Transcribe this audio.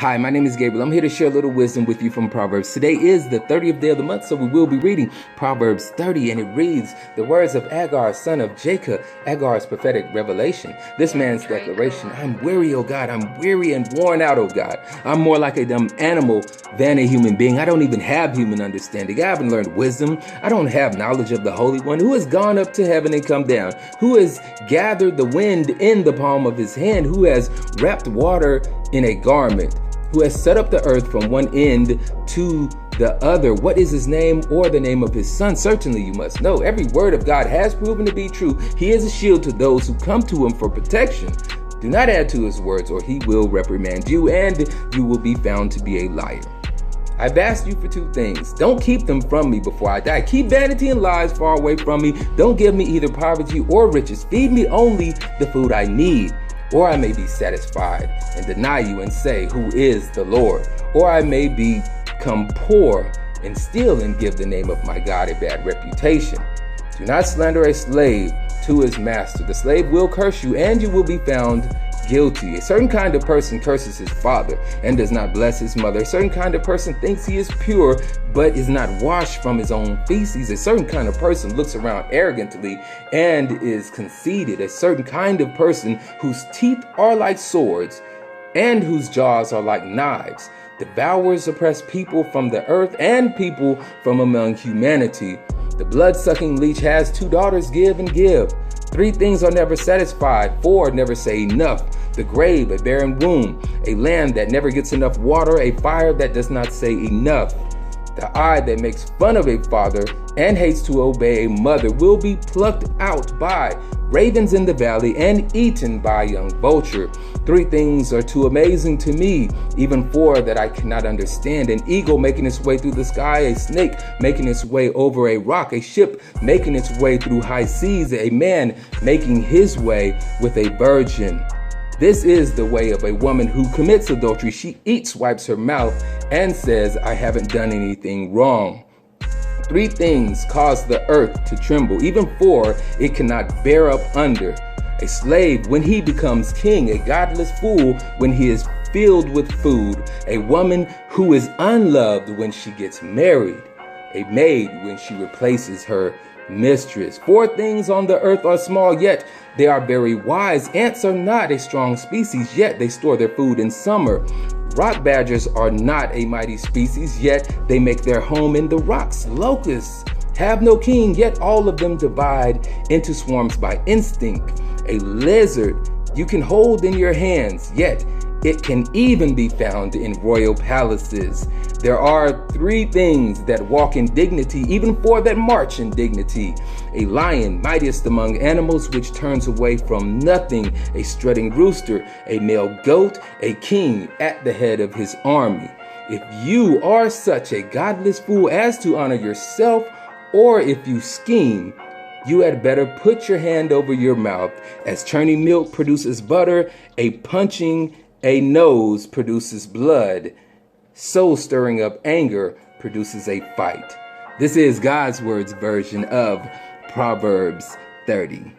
Hi, my name is Gabriel. I'm here to share a little wisdom with you from Proverbs. Today is the 30th day of the month, so we will be reading Proverbs 30, and it reads, the words of Agar, son of Jacob, Agar's prophetic revelation. This man's declaration, I'm weary, O God, I'm weary and worn out, O God. I'm more like a dumb animal than a human being. I don't even have human understanding. I haven't learned wisdom. I don't have knowledge of the Holy One, who has gone up to heaven and come down, who has gathered the wind in the palm of his hand, who has wrapped water in a garment, who has set up the earth from one end to the other. What is his name or the name of his son? Certainly you must know. Every word of God has proven to be true. He is a shield to those who come to him for protection. Do not add to his words, or he will reprimand you, and you will be found to be a liar. I've asked you for two things. Don't keep them from me before I die. Keep vanity and lies far away from me. Don't give me either poverty or riches. Feed me only the food I need, or I may be satisfied and deny you and say, who is the Lord? Or I may become poor and steal and give the name of my God a bad reputation. Do not slander a slave to his master. The slave will curse you, and you will be found guilty. A certain kind of person curses his father and does not bless his mother. A certain kind of person thinks he is pure but is not washed from his own feces. A certain kind of person looks around arrogantly and is conceited. A certain kind of person whose teeth are like swords and whose jaws are like knives devours oppressed people from the earth and people from among humanity. The blood-sucking leech has two daughters, give and give. Three things are never satisfied, four never say enough. The grave, a barren womb, a land that never gets enough water, a fire that does not say enough. The eye that makes fun of a father and hates to obey a mother will be plucked out by ravens in the valley and eaten by a young vulture. Three things are too amazing to me, even four that I cannot understand. An eagle making its way through the sky, a snake making its way over a rock, a ship making its way through high seas, a man making his way with a virgin. This is the way of a woman who commits adultery. She eats, wipes her mouth, and says, I haven't done anything wrong. Three things cause the earth to tremble, even four it cannot bear up under. A slave when he becomes king, a godless fool when he is filled with food, a woman who is unloved when she gets married, a maid when she replaces her mistress. Four things on the earth are small, yet they are very wise. Ants are not a strong species, yet they store their food in summer. Rock badgers are not a mighty species, yet they make their home in the rocks. Locusts have no king, yet all of them divide into swarms by instinct. A lizard you can hold in your hands, yet it can even be found in royal palaces. There are three things that walk in dignity, even four that march in dignity. A lion, mightiest among animals, which turns away from nothing. A strutting rooster, a male goat, a king at the head of his army. If you are such a godless fool as to honor yourself, or if you scheme, you had better put your hand over your mouth. As churning milk produces butter, a punching a nose produces blood, so stirring up anger produces a fight. This is God's Word's version of Proverbs 30.